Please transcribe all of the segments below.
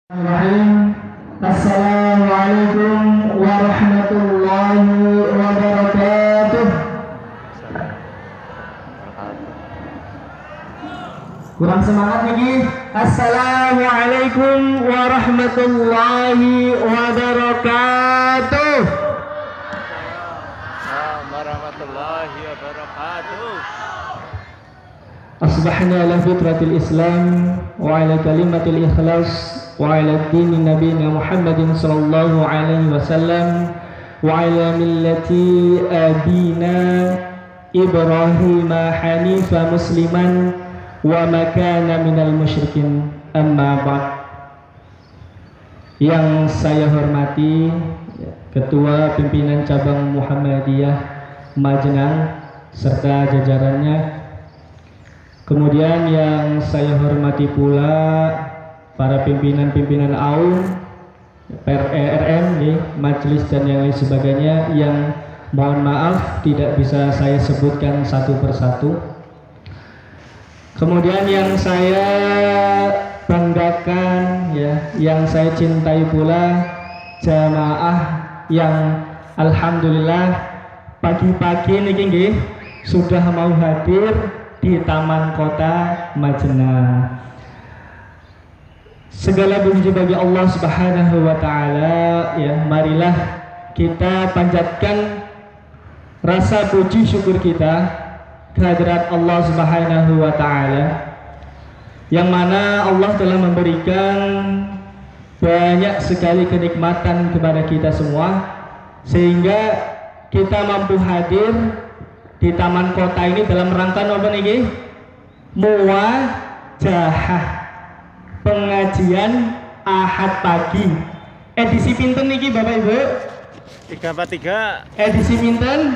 Bismillahirrahmanirrahim. Assalamualaikum warahmatullahi wabarakatuh. Kurang semangat lagi. Assalamualaikum warahmatullahi wabarakatuh. Warahmatullahi wabarakatuh. Asbahna ala fitratil Islam wa ala kalimatil ikhlas wa ala dini nabiyina Muhammadin sallallahu alaihi wasallam wa ala millati abina Ibrahim hanifa musliman wa ma kana minal musyrikin, amma ba'd. Yang saya hormati Ketua Pimpinan Cabang Muhammadiyah Majenang serta jajarannya. Kemudian yang saya hormati pula para pimpinan-pimpinan AUM, RM, majelis dan yang lain sebagainya, yang mohon maaf tidak bisa saya sebutkan satu persatu. Kemudian yang saya banggakan, yang saya cintai pula jamaah yang alhamdulillah pagi-pagi niki sudah mau hadir di Taman Kota Majenang. Segala puji bagi Allah Subhanahu wa taala, marilah kita panjatkan rasa puji syukur kita kehadirat Allah Subhanahu wa taala, yang mana Allah telah memberikan banyak sekali kenikmatan kepada kita semua sehingga kita mampu hadir di Taman Kota ini dalam rangka apa niki? Muwajahah, pengajian Ahad pagi. Edisi pinten niki Bapak Ibu? 343. Edisi pinten?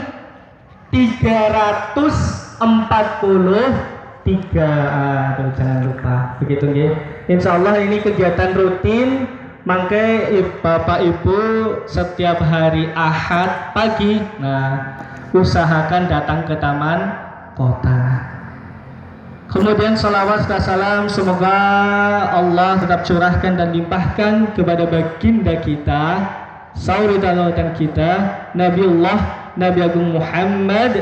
343. Jangan lupa. Begitu nggih. Insyaallah ini kegiatan rutin. Maka Bapak Ibu setiap hari Ahad pagi, usahakan datang ke Taman Kota. Kemudian salawat dan salam semoga Allah tetap curahkan dan limpahkan kepada baginda kita, saudara kita, Nabi Agung Muhammad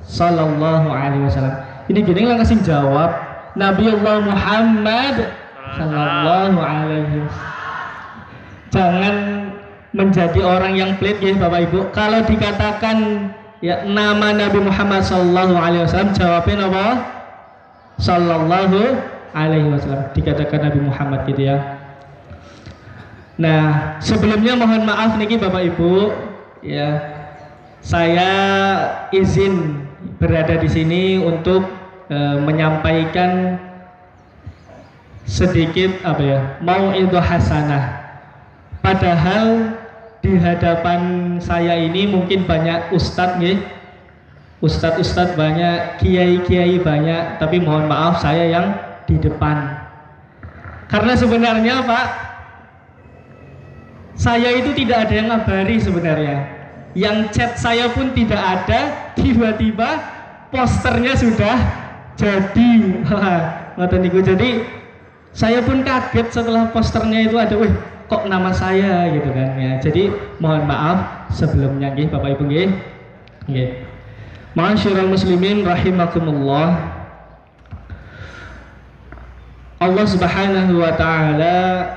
sallallahu alaihi wasallam. Ini gini lah kasih jawab, Nabiullah Muhammad sallallahu alaihi wasallam. Jangan menjadi orang yang pelit ya Bapak Ibu. Kalau dikatakan nama Nabi Muhammad sallallahu alaihi wasallam, jawabnya apa? Sallallahu alaihi wasallam. Dikatakan Nabi Muhammad gitu ya. Nah, sebelumnya mohon maaf niki Bapak Ibu, saya izin berada di sini untuk menyampaikan sedikit mau'idhah hasanah. Padahal di hadapan saya ini mungkin banyak ustadz Ustadz banyak, kiai banyak, tapi mohon maaf saya yang di depan. Karena sebenarnya Pak, saya itu tidak ada yang ngabari sebenarnya. Yang chat saya pun tidak ada, tiba-tiba posternya sudah jadi. Jadi saya pun kaget setelah posternya itu ada, kok nama saya gitu kan ya. Jadi mohon maaf sebelumnya nggih Bapak Ibu nggih. Ma'asyiral muslimin rahimakumullah. Allah Subhanahu wa taala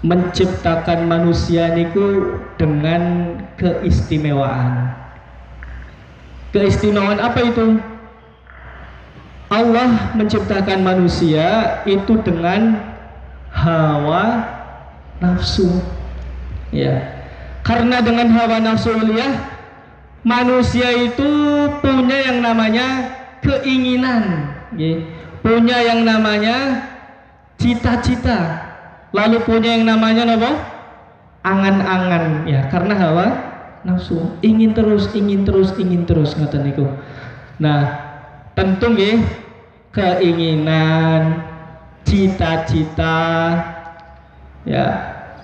menciptakan manusia niku dengan keistimewaan. Keistimewaan apa itu? Allah menciptakan manusia itu dengan hawa nafsu. Karena dengan hawa nafsu manusia itu punya yang namanya keinginan, punya yang namanya cita-cita, lalu punya yang namanya angan-angan, karena hawa nafsu, ingin terus ngoten niku. Nah, tentu keinginan, cita-cita,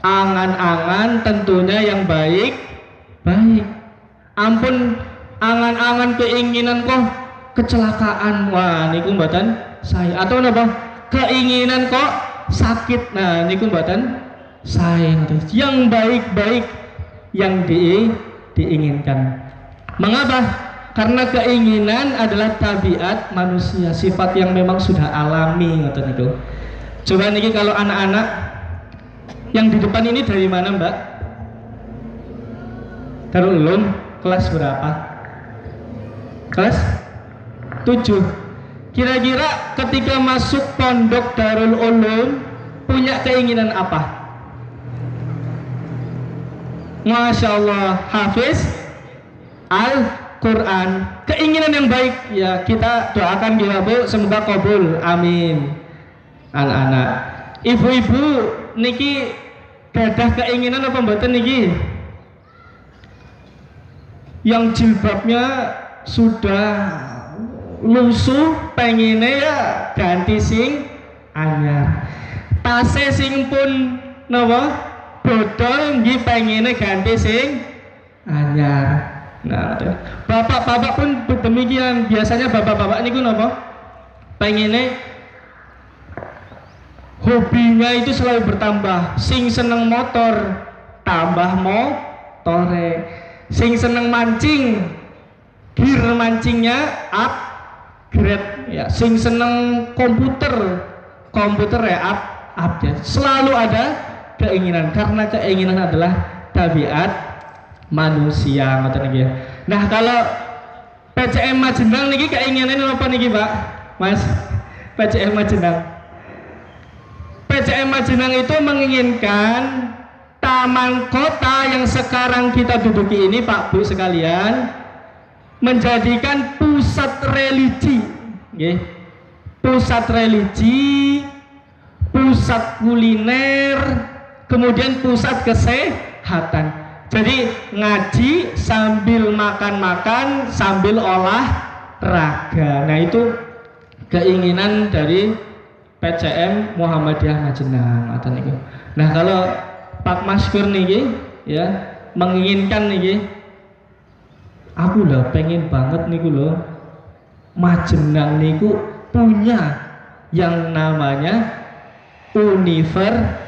angan-angan tentunya yang baik. Ampun angan-angan keinginan kok kecelakaan, wah niku mboten saya. Atau keinginan kok sakit. Nah niku mboten sae. Yang baik-baik yang diinginkan. Mengapa? Karena keinginan adalah tabiat manusia, sifat yang memang sudah alami ngoten niku. Coba niki kalau anak-anak yang di depan ini dari mana, Mbak? Darul Ulum, kelas berapa? Kelas 7. Kira-kira ketika masuk pondok Darul Ulum punya keinginan apa? Masya Allah, hafiz Al-Quran, keinginan yang baik ya, kita doakan ya Bu, semoga kabul, amin. Anak-anak, ibu-ibu niki gadah keinginan apa mboten niki? Yang jilbabnya sudah lusuh pengennya ya ganti sing anyar, tase sing pun napa bodol nggih pengennya ganti sing anyar. Nah, bapak-bapak pun demikian. Biasanya bapak-bapak niku napa? Pengennya hobinya itu selalu bertambah. Sing seneng motor, tambah motore. Sing seneng mancing, gear mancingnya upgrade ya. Sing seneng komputer ya up ya. Selalu ada keinginan, karena keinginan adalah tabiat manusia ngoten niki. Nah, kalau PCM Majenang niki keinginannya apa niki, Pak? Mas, PCM Majenang. PCM Majenang itu menginginkan taman kota yang sekarang kita duduki ini, Pak Bu sekalian, menjadikan pusat religi, nggih. Pusat religi, pusat kuliner, kemudian pusat kesehatan. Jadi ngaji sambil makan-makan, sambil olahraga. Nah itu keinginan dari PCM Muhammadiyah Majenang atau niku. Nah kalau Pak Maskur niki ya menginginkan niki, aku lah pengen banget niku loh Majenang niku punya yang namanya universitas.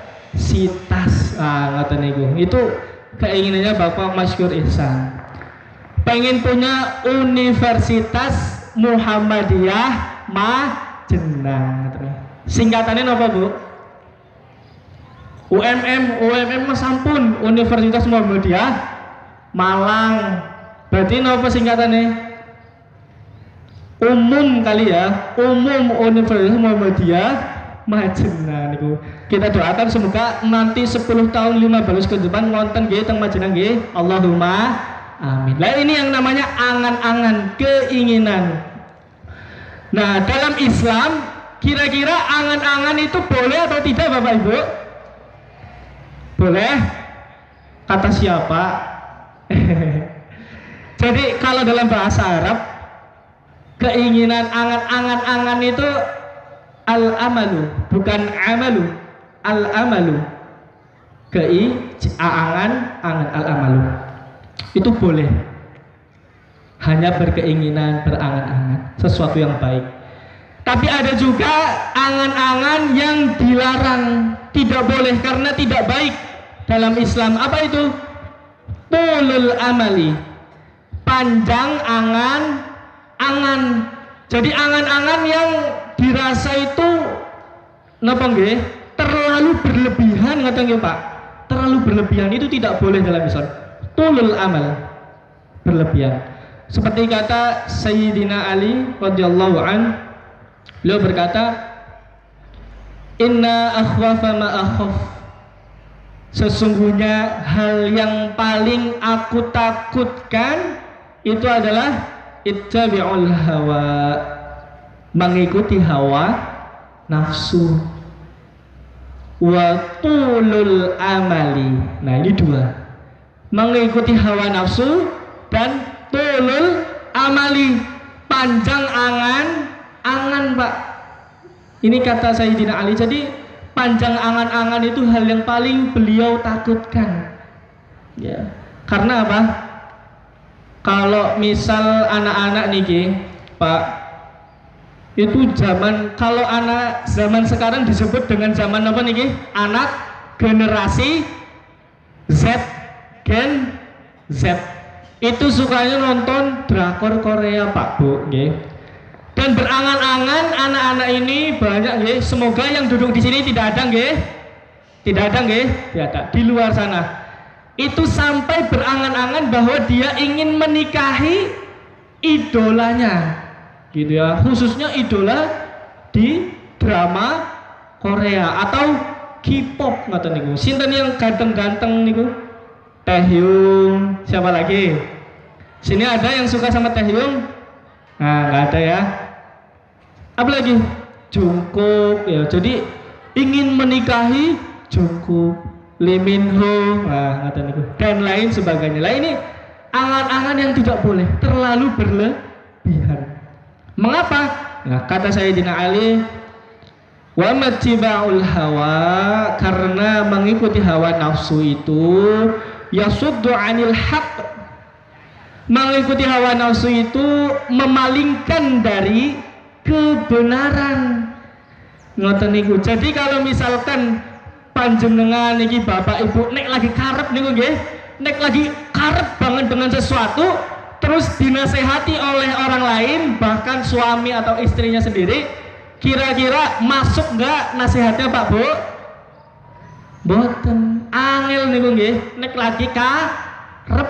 Ngoten niku. Itu keinginannya Bapak Maskur Ihsan, pengen punya Universitas Muhammadiyah Majenang. Singkatannya apa Bu? UMM mas sampun, Universitas Muhammadiyah Malang. Berarti apa singkatannya? Umum kali ya, Umum Universitas Muhammadiyah Majenang niku. Kita doakan semoga nanti 10 tahun 15 ke depan ngonten nggih teng Majenang nggih. Allahumma amin. Lah ini yang namanya angan-angan, keinginan. Nah, dalam Islam kira-kira angan-angan itu boleh atau tidak Bapak Ibu? Boleh? Kata siapa? Jadi kalau dalam bahasa Arab keinginan angan-angan itu al-amalu, bukan amalu. Al-amalu, angan al-amalu itu boleh, hanya berkeinginan, berangan-angan sesuatu yang baik. Tapi ada juga angan-angan yang dilarang, tidak boleh karena tidak baik dalam Islam. Apa itu? Tulul amali, panjang angan-angan. Jadi angan-angan yang dirasa itu napa nggih? Terlalu berlebihan, ngoten nggih Pak. Terlalu berlebihan itu tidak boleh dalam Islam. Tulul amal, berlebihan. Seperti kata Sayyidina Ali radhiyallahu an, beliau berkata, "Inna akhwafa ma akhaf." Sesungguhnya hal yang paling aku takutkan itu adalah ittabi'ul hawa, mengikuti hawa nafsu. Wa tulul amali. Nah ini dua, mengikuti hawa nafsu dan tulul amali, panjang angan Pak. Ini kata Sayyidina Ali. Jadi panjang angan-angan itu hal yang paling beliau takutkan ya. Karena apa? Kalau misal anak-anak niki Pak, Itu zaman, kalau anak zaman sekarang disebut dengan zaman apa nih? Anak generasi Z, Gen Z. Itu sukanya nonton drakor Korea Pak Bu, nggih. Dan berangan-angan anak-anak ini banyak nggih. Semoga yang duduk di sini tidak ada nggih. Tidak ada nggih, tidak ada di luar sana. Itu sampai berangan-angan bahwa dia ingin menikahi idolanya. Gitu ya, khususnya idola di drama Korea atau K-pop ngoten niku. Sinten yang ganteng-ganteng niku? Taehyung, siapa lagi? Sini ada yang suka sama Taehyung? Nah, nggak ada ya. Apa lagi? Jungkook ya. Jadi ingin menikahi Jungkook, Lee Min Ho, nah, ngoten niku. Dan lain sebagainya. Lah ini angan-angan yang tidak boleh, terlalu berlebihan. Mengapa? Nah, kata Sayyidina Ali, wa mattiba'ul hawa, karena mengikuti hawa nafsu itu yasuddu 'anil haqq. Mengikuti hawa nafsu itu memalingkan dari kebenaran. Ngoten niku. Jadi kalau misalkan panjenengan niki Bapak Ibu nek lagi karep niku nggih, nek lagi karep banget dengan sesuatu terus dinasehati oleh orang lain, bahkan suami atau istrinya sendiri, kira-kira masuk nggak nasihatnya Pak Bu? Boten, angel niku nggih, nek lagi karep.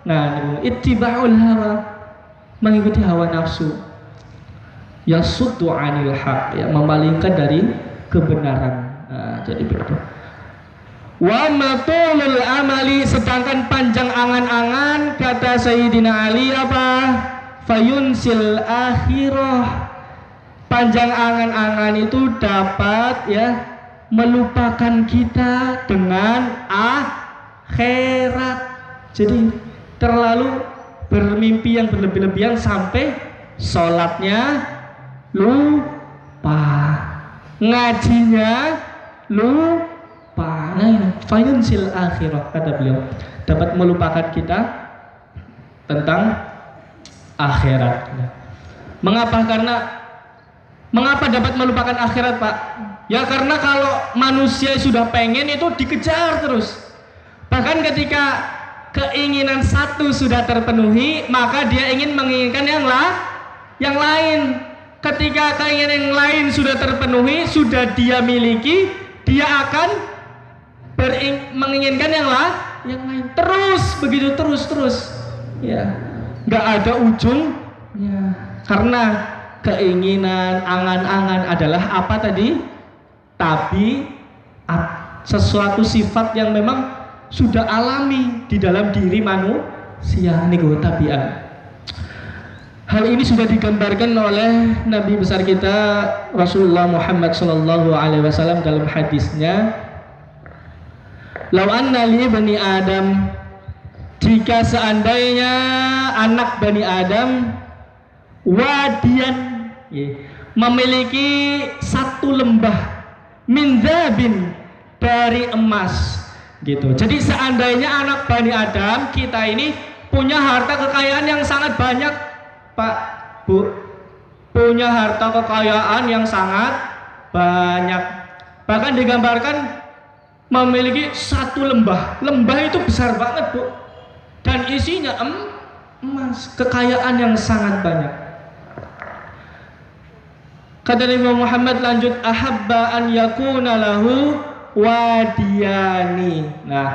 Nah niku ittiba'ul hawa, mengikuti hawa nafsu. Yasuddu 'anil haq, ya, memalingkan dari kebenaran. Nah, jadi begitu. Wa matulul amali, sedangkan panjang angan-angan kata Sayyidina Ali apa? Fayunsil akhirah. Panjang angan-angan itu dapat ya melupakan kita dengan akhirat. Jadi terlalu bermimpi yang berlebih-lebihan sampai sholatnya lupa, ngajinya lupa. Nah, fayunsil akhirah kata beliau, dapat melupakan kita tentang akhirat. Mengapa dapat melupakan akhirat, Pak? Ya karena kalau manusia sudah pengen itu dikejar terus. Bahkan ketika keinginan satu sudah terpenuhi, maka dia ingin menginginkan yang lain. Ketika keinginan yang lain sudah terpenuhi, sudah dia miliki, dia akan menginginkan yang lain. Terus begitu terus. Ya, nggak ada ujungnya. Karena keinginan, angan-angan adalah apa tadi? Tabiat, sesuatu sifat yang memang sudah alami di dalam diri manusia. Ini tabiat. Hal ini sudah digambarkan oleh Nabi besar kita Rasulullah Muhammad SAW dalam hadisnya, "Lau anna li bani Adam," jika seandainya anak Bani Adam wadian, memiliki satu lembah min dzabin, dari emas gitu. Jadi seandainya anak Bani Adam kita ini punya harta kekayaan yang sangat banyak, Pak Bu, punya harta kekayaan yang sangat banyak, bahkan digambarkan memiliki satu lembah. Lembah itu besar banget Bu, dan isinya emas, kekayaan yang sangat banyak. Kata Nabi Muhammad lanjut, ahabba an yakuna lahu wadiyani. Nah,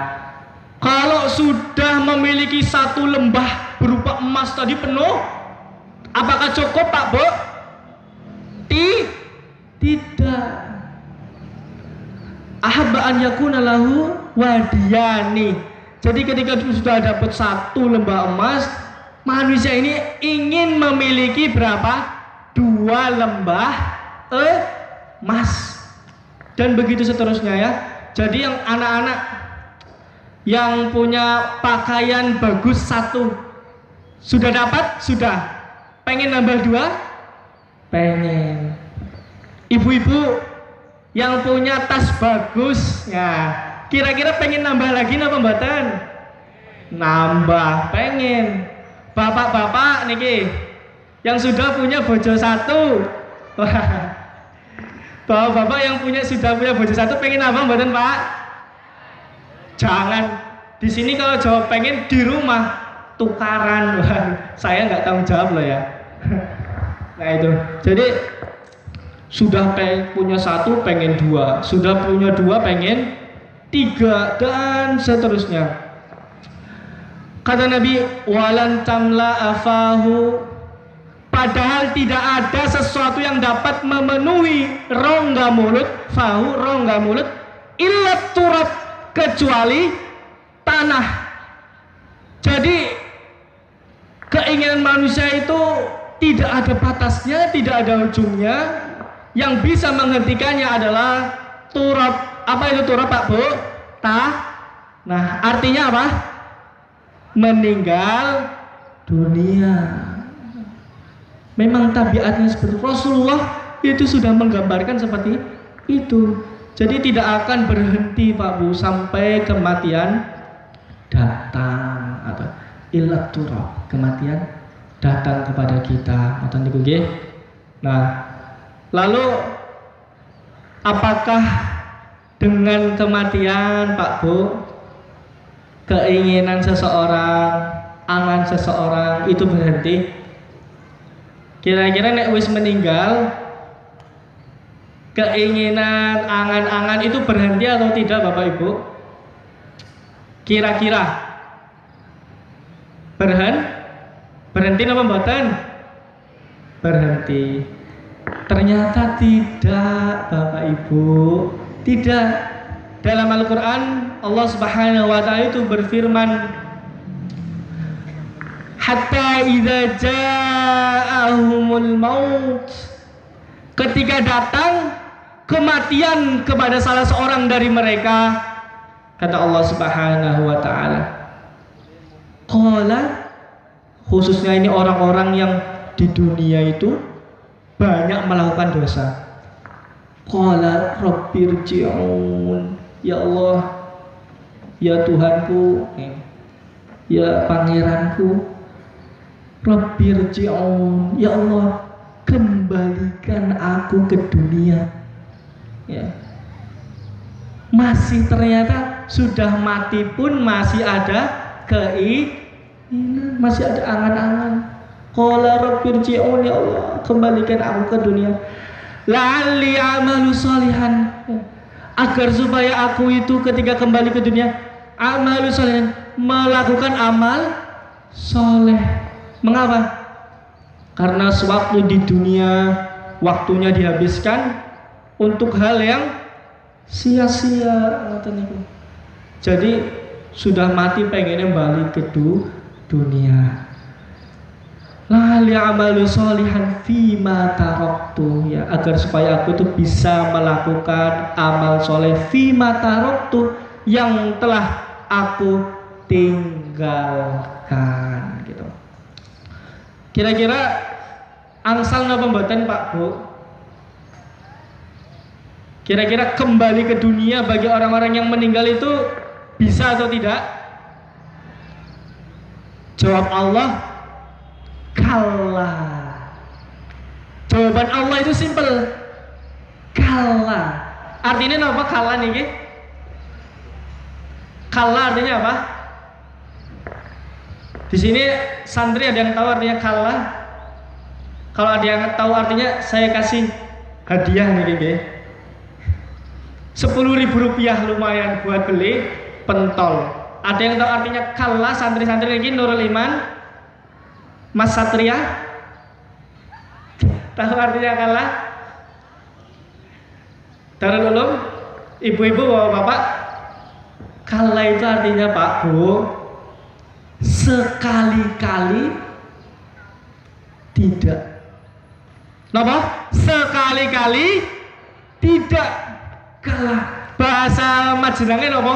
kalau sudah memiliki satu lembah berupa emas tadi penuh, apakah cukup Pak Bu? Tidak. Ahabba an yakuna lahu wadiyani. Jadi ketika sudah dapat satu lembah emas, manusia ini ingin memiliki berapa? 2 lembah emas. Dan begitu seterusnya ya. Jadi yang anak-anak yang punya pakaian bagus satu sudah dapat? Sudah. Pengen nambah 2? Pengen. Ibu-ibu yang punya tas bagus, ya kira-kira pengen nambah lagi napa mboten? Nambah, pengen. Bapak-bapak niki yang sudah punya bojo satu, Bapak-bapak yang sudah punya bojo satu pengen apa mboten Pak? Jangan. Di sini kalau jawab pengen di rumah tukaran. Wah, saya nggak tanggung jawab loh ya. Nah itu. Jadi sudah punya satu pengen dua, sudah punya dua pengen tiga dan seterusnya. Kata Nabi, walan tamla afahu, padahal tidak ada sesuatu yang dapat memenuhi rongga mulut, fahu rongga mulut, illa turab, kecuali tanah. Jadi keinginan manusia itu tidak ada batasnya, tidak ada ujungnya. Yang bisa menghentikannya adalah turab. Apa itu turab Pak Bu? Nah artinya apa? Meninggal dunia. Memang tabiatnya seperti Rasulullah itu sudah menggambarkan seperti itu. Jadi tidak akan berhenti Pak Bu sampai kematian datang atau ilat turab, kematian datang kepada kita. Nah, lalu apakah dengan kematian Pak Bu keinginan seseorang, angan seseorang itu berhenti? Kira-kira nek wis meninggal keinginan, angan-angan itu berhenti atau tidak Bapak Ibu? Kira-kira berhenti apa mboten? Berhenti. Ternyata tidak Bapak Ibu, tidak. Dalam Al-Quran Allah Subhanahu wa ta'ala itu berfirman, hatta idza ja'ahumul maut, ketika datang kematian kepada salah seorang dari mereka, kata Allah Subhanahu wa ta'ala, qala, khususnya ini orang-orang yang di dunia itu banyak melakukan dosa. Qala rabbirji'un, ya Allah, ya Tuhanku, ya Pangeranku, rabbirji'un, ya Allah, kembalikan aku ke dunia. Ya. Masih ternyata sudah mati pun masih ada keinginan, masih ada angan-angan. Qala rabbirji'un, ya Allah, kembalikan aku ke dunia. La'alli amalu sholihan, agar supaya aku itu ketika kembali ke dunia amalu sholihan, melakukan amal soleh. Mengapa? Karena sewaktu di dunia waktunya dihabiskan untuk hal yang sia-sia. Jadi sudah mati pengennya balik ke dunia. La li'amalu sholihan fima taraktu, ya, agar supaya aku itu bisa melakukan amal soleh fima taraktu, yang telah aku tinggalkan, gitu. Kira-kira angsal napa mboten Pak Bu? Kira-kira kembali ke dunia bagi orang-orang yang meninggal itu bisa atau tidak? Jawab Allah, kalla. Jawaban Allah itu simpel, kalla. Artinya apa kalla nih? Kalla artinya apa? Di sini santri ada yang tahu artinya kalla? Kalau ada yang tahu artinya saya kasih hadiah nih, 10.000 rupiah, lumayan buat beli pentol. Ada yang tahu artinya kalla? Santri-santri ini Nurul Iman, Mas Satria, tahu artinya kalla? Darul Ulum, ibu-ibu, bapak-bapak, kalla itu artinya Pak Bu, sekali-kali tidak. Napa? Sekali-kali tidak kalah. Bahasa Majenange napa?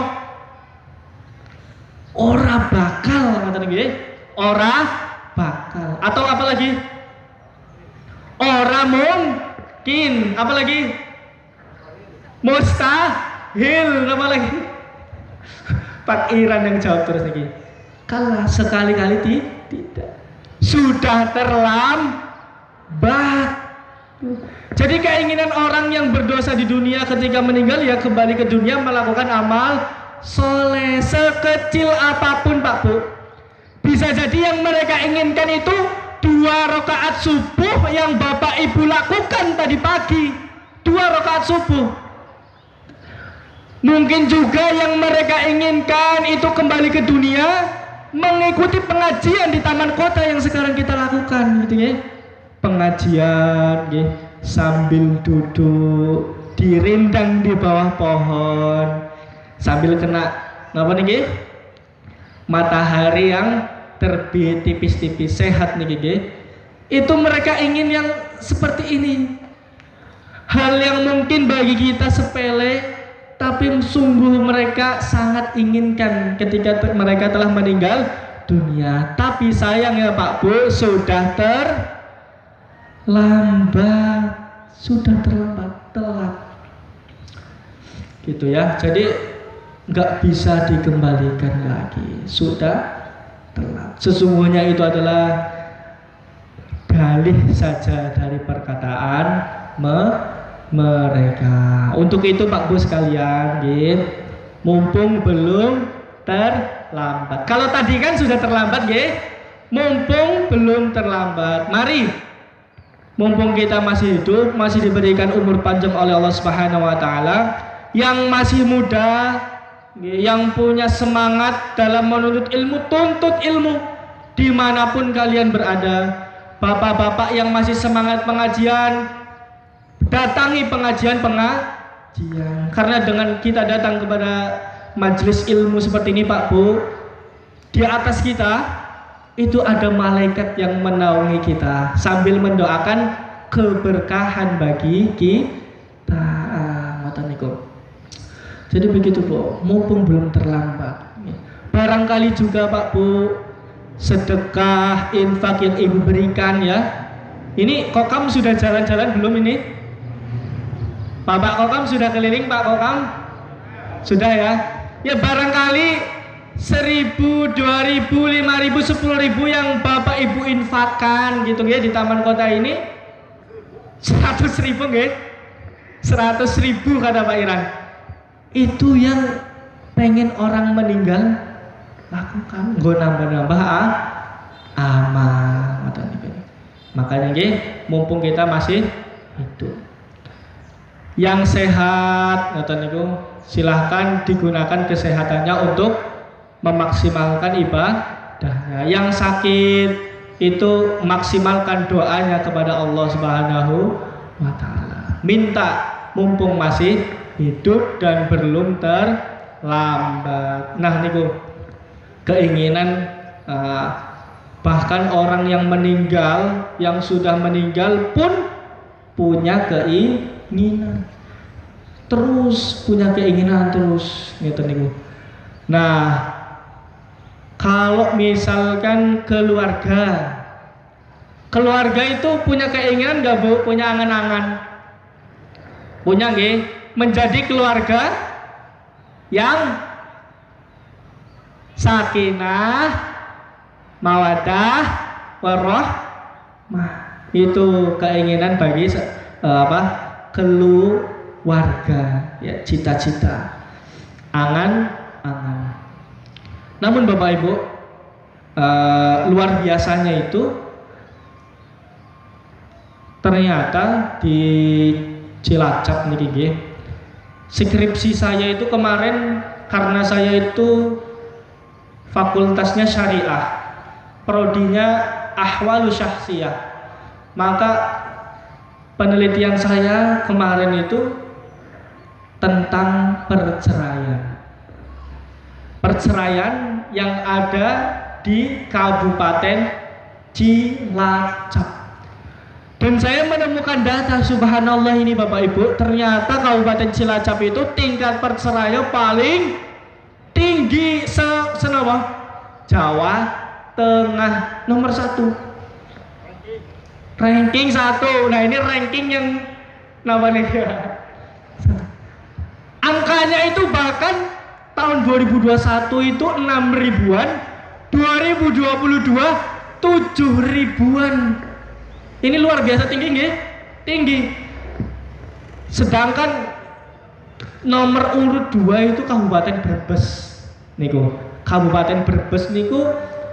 Ora bakal, ngoten nggih. Ora bakal. Atau apa lagi? Ora mungkin. Apa lagi? Mustahil. Apa lagi? Pak Iran yang jawab terus lagi. Kalah sekali-kali tidak. Sudah terlambat. Jadi keinginan orang yang berdosa di dunia ketika meninggal ya kembali ke dunia melakukan amal soleh sekecil apapun Pak Bu. Bisa jadi yang mereka inginkan itu 2 rakaat subuh yang Bapak Ibu lakukan tadi pagi, 2 rakaat subuh. Mungkin juga yang mereka inginkan itu kembali ke dunia mengikuti pengajian di taman kota yang sekarang kita lakukan gitu ya. Pengajian ya, sambil duduk dirindang di bawah pohon sambil kena apa nih matahari yang terbit tipis-tipis sehat nih gigi. Itu mereka ingin yang seperti ini. Hal yang mungkin bagi kita sepele tapi sungguh mereka sangat inginkan ketika mereka telah meninggal dunia. Tapi sayang ya Pak Bu, sudah terlambat, telat gitu ya. Jadi nggak bisa dikembalikan lagi, sudah telat. Sesungguhnya itu adalah dalih saja dari perkataan mereka. Untuk itu Pak Bu sekalian, mumpung belum terlambat. Kalau tadi kan sudah terlambat, mumpung belum terlambat. Mari, mumpung kita masih hidup, masih diberikan umur panjang oleh Allah Subhanahu wa taala, yang masih muda, yang punya semangat dalam menuntut ilmu, tuntut ilmu dimanapun kalian berada. Bapak-bapak yang masih semangat pengajian, datangi pengajian. Karena dengan kita datang kepada majelis ilmu seperti ini Pak Bu, di atas kita itu ada malaikat yang menaungi kita sambil mendoakan keberkahan bagi kita. Jadi begitu Bu, mumpung belum terlambat. Barangkali juga Pak Bu, sedekah, infak yang Ibu berikan ya. Ini Kokam sudah jalan-jalan belum ini? Bapak Kokam sudah keliling Pak Kokam? Sudah ya? Ya barangkali 1.000, 2.000, 5.000, 10.000 yang Bapak Ibu infakkan gitu ya di taman kota ini 100.000 nggih. 100.000 kata Pak Iran. Itu yang pengen orang meninggal lakukan. Nggo nambah-nambah amal. Makanya nggih, mumpung kita masih hidup. Yang sehat ngoten niku silahkan digunakan kesehatannya untuk memaksimalkan ibadahnya. Yang sakit itu maksimalkan doanya kepada Allah Subhanahu wa taala. Minta mumpung masih hidup dan belum terlambat. Nah niku keinginan bahkan orang yang meninggal, yang sudah meninggal pun punya keinginan. Terus punya keinginan terus gitu niku. Nah, kalau misalkan keluarga itu punya keinginan nggak Bu? Punya angan-angan? Punya nggih? Menjadi keluarga yang sakinah, mawaddah, warahmah. Itu keinginan bagi keluarga ya, cita-cita, angan-angan. Namun Bapak Ibu, luar biasanya itu ternyata di Cilacap niki, skripsi saya itu kemarin, karena saya itu fakultasnya syariah, prodinya ahwalu syahsiyah, maka penelitian saya kemarin itu tentang perceraian yang ada di Kabupaten Cilacap. Dan saya menemukan data, subhanallah ini Bapak Ibu, ternyata Kabupaten Cilacap itu tingkat perceraian paling tinggi Jawa Tengah, nomor 1. Ranking 1. Nah ini ranking yang namanya angkanya itu bahkan tahun 2021 itu 6.000-an, 2022 7.000-an. Ini luar biasa tinggi nggih? tinggi. Sedangkan nomor urut 2 itu Kabupaten Brebes niku. Kabupaten Brebes niku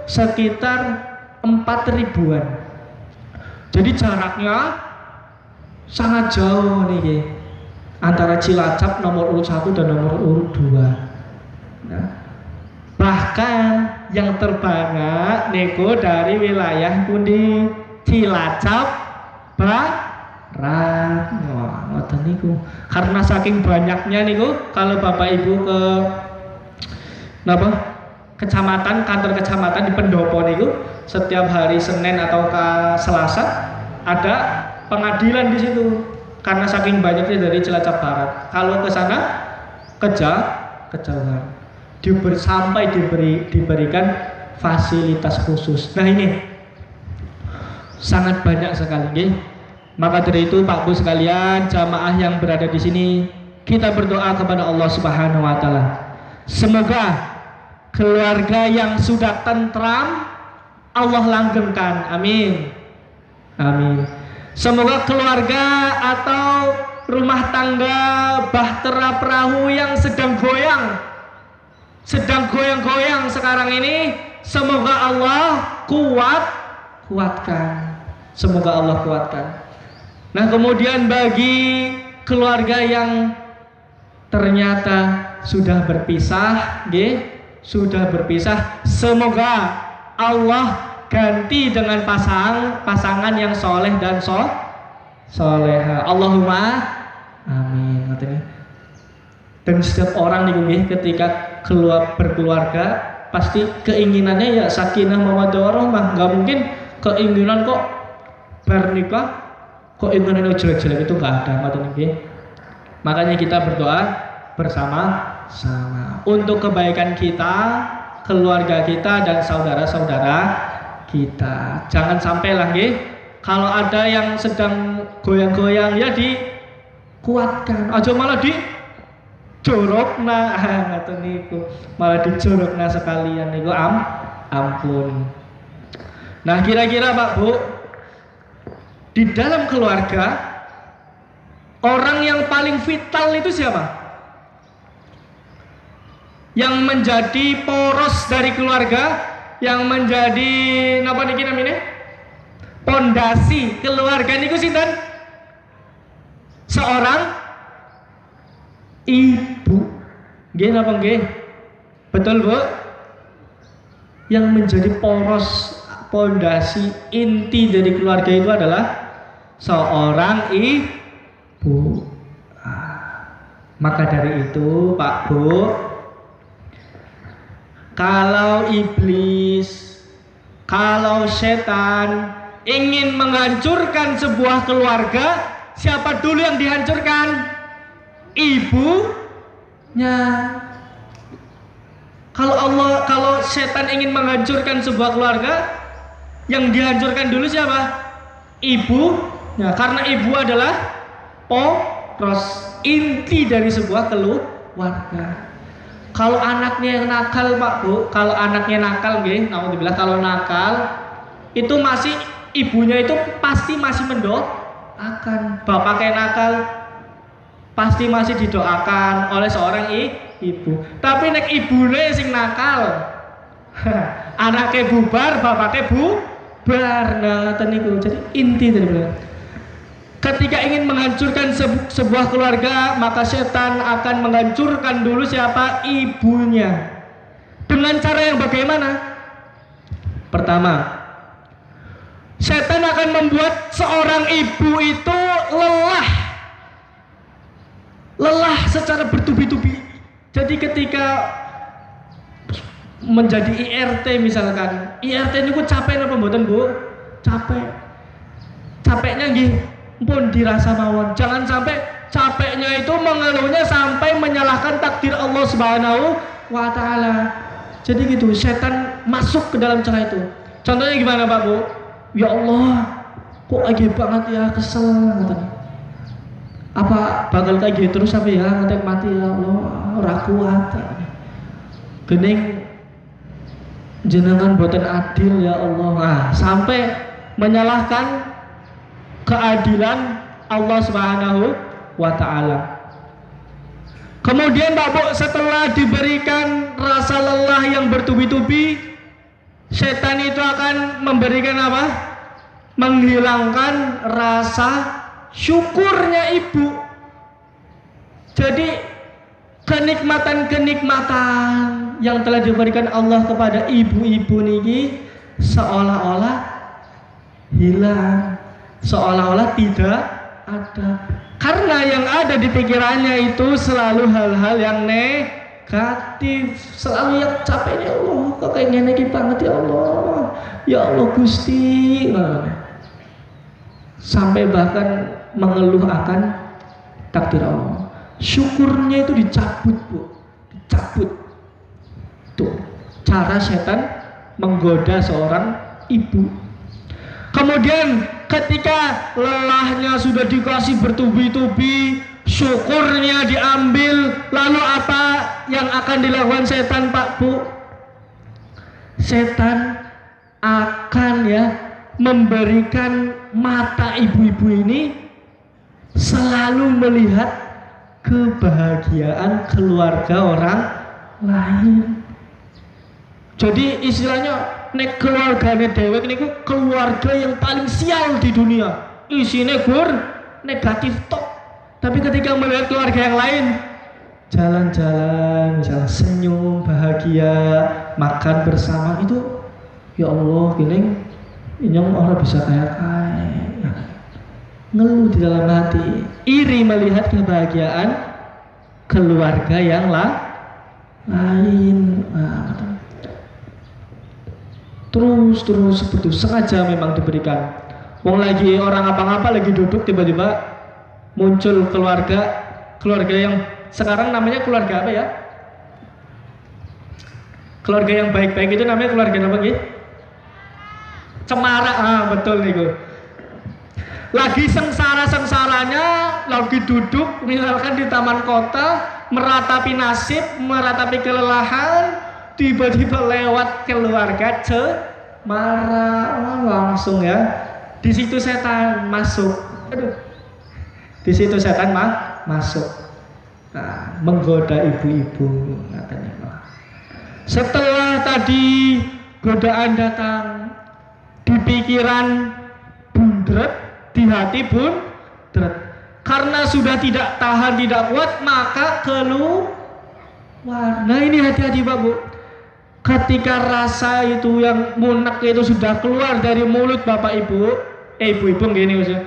sekitar 4.000-an. Jadi jaraknya sangat jauh nih antara Cilacap nomor urut 1 dan nomor urut 2. Nah, bahkan yang terbanyak niku dari wilayah pundi Cilacap Barat. Wah, ngoten niku. Karena saking banyaknya niku kalau Bapak Ibu ke kecamatan, kantor kecamatan di Pendopo niku setiap hari Senin atau Selasa ada pengadilan di situ. Karena saking banyaknya dari Cilacap Barat. Kalau ke sana kejauhan. Sampai diberikan fasilitas khusus. Nah ini sangat banyak sekali, nggih. Maka dari itu Pak Bu sekalian, jamaah yang berada di sini, kita berdoa kepada Allah Subhanahu wa taala. Semoga keluarga yang sudah tentram Allah langgengkan. Amin. Amin. Semoga keluarga atau rumah tangga bahtera perahu yang sedang goyang sekarang ini, semoga Allah kuatkan. Semoga Allah kuatkan. Nah, kemudian bagi keluarga yang ternyata sudah berpisah, semoga Allah ganti dengan pasangan yang soleh dan soleha. Allahumma amin. Dan setiap orang nih ketika berkeluarga pasti keinginannya ya sakinah mawaddah warahmah. Nggak mungkin keinginan kok bernikah kok inginannya jelek-jelek, itu nggak ada. Makanya kita berdoa bersama-sama untuk kebaikan kita, keluarga kita dan saudara-saudara kita. Jangan sampai lagi kalau ada yang sedang goyang-goyang ya dikuatkan. Aja malah dijorokna, ngoten niku. Malah dijorokna sekalian niku ampun. Nah, kira-kira Pak Bu, di dalam keluarga orang yang paling vital itu siapa? Yang menjadi poros dari keluarga, yang menjadi napa niki namanya? Pondasi keluarga niku sinten? Seorang ibu. Nggih napa nggih? Betul, Bu? Yang menjadi poros, pondasi inti dari keluarga itu adalah seorang ibu. Maka dari itu, Pak Bu, kalau iblis, kalau setan ingin menghancurkan sebuah keluarga, siapa dulu yang dihancurkan? Ibunya. Kalau setan ingin menghancurkan sebuah keluarga, yang dihancurkan dulu siapa? Ibunya. Karena ibu adalah poros inti dari sebuah keluarga. Kalau anaknya yang nakal, Pak Bu, kalau anaknya nakal, naudzubillah, kalau nakal itu masih ibunya itu pasti masih mendoakan. Bapaknya nakal pasti masih didoakan oleh seorang ibu. Tapi nek ibune sing nakal, anaknya bubar, bapaknya bubar. Nah, niku. Jadi inti dari beliau. Ketika ingin menghancurkan sebuah keluarga, maka setan akan menghancurkan dulu siapa? Ibunya. Dengan cara yang bagaimana? Pertama, setan akan membuat seorang ibu itu lelah secara bertubi-tubi. Jadi ketika menjadi IRT misalkan, IRT ini ku capek apa mboten, Bu? Capeknya nggih pun dirasa mawon. Jangan sampai capeknya itu mengeluhnya sampai menyalahkan takdir Allah Subhanahu wa taala. Jadi gitu, setan masuk ke dalam celah itu. Contohnya gimana, Pak Bu? Ya Allah, kok agak banget ya, kesel katanya. Apa bakal kayak gitu terus apa ya, ngantek mati ya Allah, ora kuat. Gening jenengan boten adil ya Allah. Nah, sampai menyalahkan keadilan Allah Subhanahu wa taala. Kemudian Pak Bu, setelah diberikan rasa lelah yang bertubi-tubi, setan itu akan memberikan apa? Menghilangkan rasa syukurnya ibu. Jadi kenikmatan-kenikmatan yang telah diberikan Allah kepada ibu-ibu niki seolah-olah hilang, seolah-olah tidak ada. Karena yang ada di pikirannya itu selalu hal-hal yang negatif, selalu yang capeknya Allah, kok kayak gini banget ya Allah, ya Allah Gusti, sampai bahkan mengeluh akan takdir Allah. Syukurnya itu dicabut Bu, dicabut. Tuh cara setan menggoda seorang ibu. Kemudian ketika lelahnya sudah dikasih bertubi-tubi, syukurnya diambil, lalu apa yang akan dilakukan setan Pak Bu? Setan akan memberikan mata ibu-ibu ini selalu melihat kebahagiaan keluarga orang lain. Jadi istilahnya nek keluargane dhewek niku keluarga yang paling sial di dunia. Isine gur negatif tok. Tapi ketika melihat keluarga yang lain, jalan-jalan, misalnya senyum, bahagia, makan bersama, itu ya Allah gini inyong orang bisa kaya-kaya. Ngeluh di dalam hati, iri melihat kebahagiaan keluarga yang lain. Terus seperti itu, sengaja memang diberikan. Wong lagi orang apa-apa lagi duduk, tiba-tiba muncul keluarga yang sekarang namanya keluarga apa ya? Keluarga yang baik-baik itu namanya keluarga apa gitu? Cemara, betul nih. Lagi sengsara-sengsaranya, lagi duduk misalkan di taman kota, meratapi nasib, meratapi kelelahan, tiba-tiba lewat keluarga cemara, langsung di situ setan masuk. Di situ setan masuk. Nah, menggoda ibu-ibu katanya. Setelah tadi godaan datang, di pikiran bundret, di hati bundret. Karena sudah tidak tahan, tidak kuat, maka keluar. Nah ini hati-hati Pak Bu. Ketika rasa itu yang munak itu sudah keluar dari mulut bapak ibu, ibu-ibu gini maksudnya,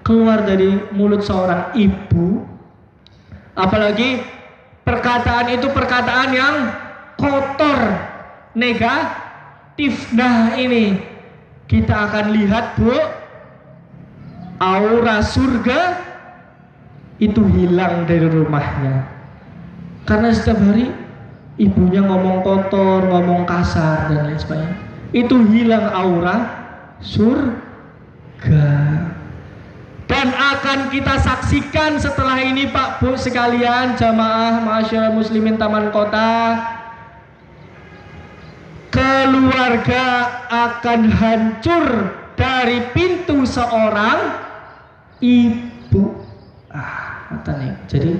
keluar dari mulut seorang ibu, apalagi perkataan itu perkataan yang kotor, negatif. Nah ini kita akan lihat Bu, aura surga itu hilang dari rumahnya. Karena setiap hari ibunya ngomong kotor, ngomong kasar dan lain sebagainya. Itu hilang aura surga. Dan akan kita saksikan setelah ini Pak Bu sekalian, jamaah masyarakat muslimin Taman Kota, keluarga akan hancur dari pintu seorang ibu. Jadi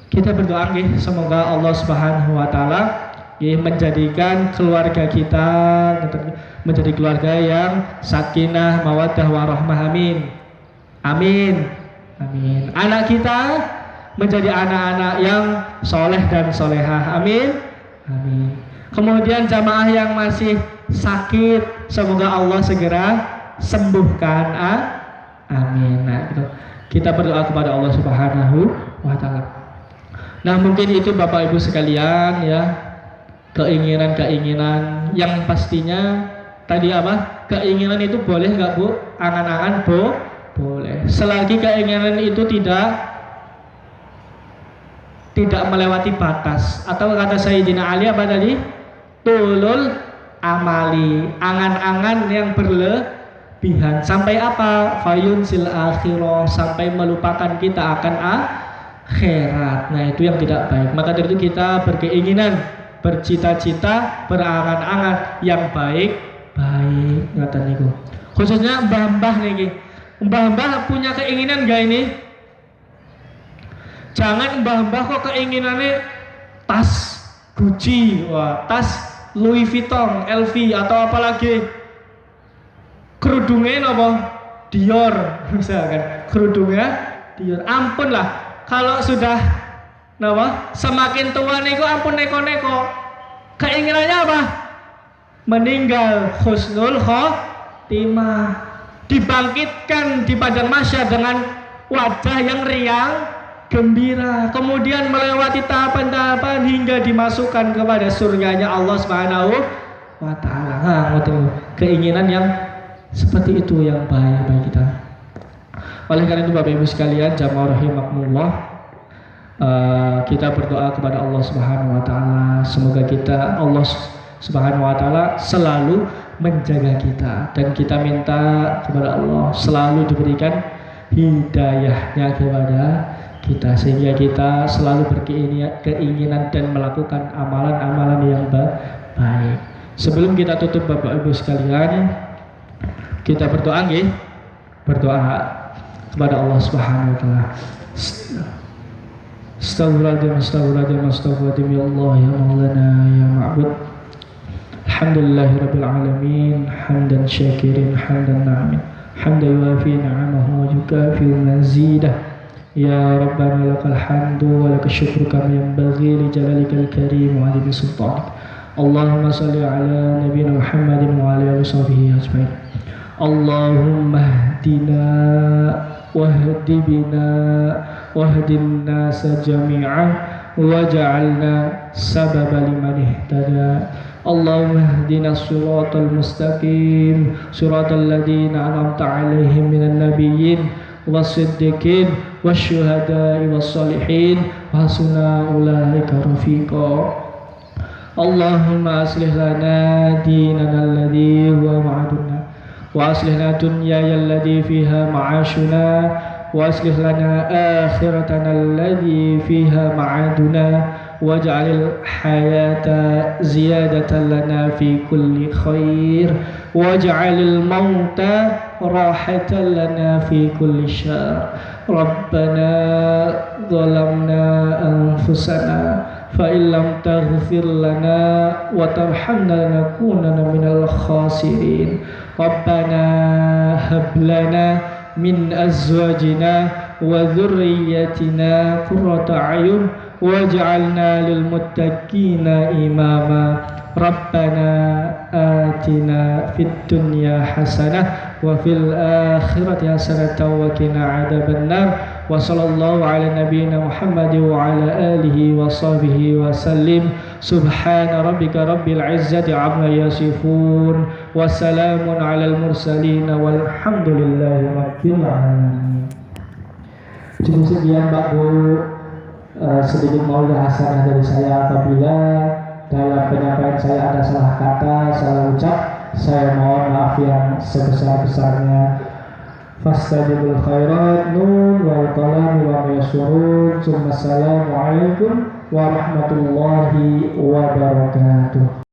kita berdoa semoga Allah Subhanahu wa taala menjadikan keluarga kita menjadi keluarga yang sakinah, mawaddah, warahmah. Amin. Amin. Amin. Anak kita menjadi anak-anak yang soleh dan solehah. Amin. Amin. Kemudian jamaah yang masih sakit, semoga Allah segera sembuhkan. Amin. Nah, kita berdoa kepada Allah Subhanahu wa taala. Nah, mungkin itu Bapak Ibu sekalian keinginan-keinginan yang pastinya tadi apa? Keinginan itu boleh nggak Bu? Angan-angan boleh. Selagi keinginan itu tidak melewati batas, atau kata Sayyidina Ali apa tadi? Tulul amali, angan-angan yang berlebihan. Sampai apa? Fayunsil akhirah, sampai melupakan kita akan akhirat. Nah, itu yang tidak baik. Maka dari itu kita berkeinginan, bercita-cita, berangan-angan yang baik-baik. Ngaten niku. Khususnya mbah-mbah niki. Mbah-mbah punya keinginan gak ini? Jangan mbah-mbah kok keinginannya tas Gucci, wah, tas Louis Vuitton, LV atau apalagi kerudungnya apa? Dior, misalkan kerudungnya Dior. Ampun lah, kalau sudah semakin tua nego ampun neko-neko. Keinginannya apa? Meninggal husnul khotimah, dibangkitkan di padang mahsyar dengan wajah yang riang gembira, kemudian melewati tahapan-tahapan hingga dimasukkan kepada surganya Allah Subhanahu wa taala. Keinginan yang seperti itu yang baik bagi kita. Oleh karena itu Bapak Ibu sekalian, jamaah rahimakumullah, kita berdoa kepada Allah Subhanahu wa taala, semoga Allah Subhanahu wa taala selalu menjaga kita, dan kita minta kepada Allah selalu diberikan hidayahnya kepada kita, sehingga kita selalu berkeinginan dan melakukan amalan-amalan yang baik. Sebelum kita tutup Bapak Ibu sekalian, kita berdoa nggih. Berdoa kepada Allah Subhanahu wa taala. Astaghfirullahaladzim ya Allah ya Maulana ya Ma'bud. Alhamdulillahirabbil alamin, hamdan syakirin hamdan na'imin, hamdan yuafi ni'amahu wa yukafi mazidah. Ya Rabbana lakal hamdu wa lakal syukru kama yanbaghi li jalalikal karim wa li sultanik. Allahumma salli ala nabiyyina Muhammadin wa ala alihi washabihi ajmain. Allahumma hdina wahdi bina wahdin nasa jami'an waj'alna sababa liman ihtada. Allahumma hdina siratal mustaqim siratal ladzina an'amta 'alaihim minan nabiyyin was-siddiqin wasyuhada'i was-solihin wa hasuna ulaika rafiqa. Allahumma aslih lana dinana alladhi huwa ma'aduna wa aslih lana dunyaya alladhi fiha ma'ashuna wa aslih lana akhiratana alladhi fiha ma'aduna waj'alil hayata ziyadatan lana fi kulli khair waj'alil mauta rahatan lana fi kulli syarr. Rabbana zalamna anfusana fa illam taghfir lana wa tarhamna lanakunanna minal khasirin. Rabbana hab lana min azwajina wa dhurriyyatina qurrata a'yun waj'alna lil muttaqina imama. Rabbana atina fid dunya hasanah wa fil akhirati hasanatan wa qina adzabannar. Wa sallallahu ala nabiyyina Muhammad wa ala alihi wa sahbihi wa sallim. Subhana rabbika rabbil izzati amma yasifun wa salamun alal mursalin walhamdulillahi rabbil alamin. Cukup sekian Pak Bu, sedikit maulah hasanah dari saya. Apabila dalam penyampaian saya ada salah kata, salah ucap, saya mohon maaf yang sebesar-besarnya. Fastajibul khairat, nun wal qalam wa yasurun. Assalamualaikum warahmatullahi wabarakatuh.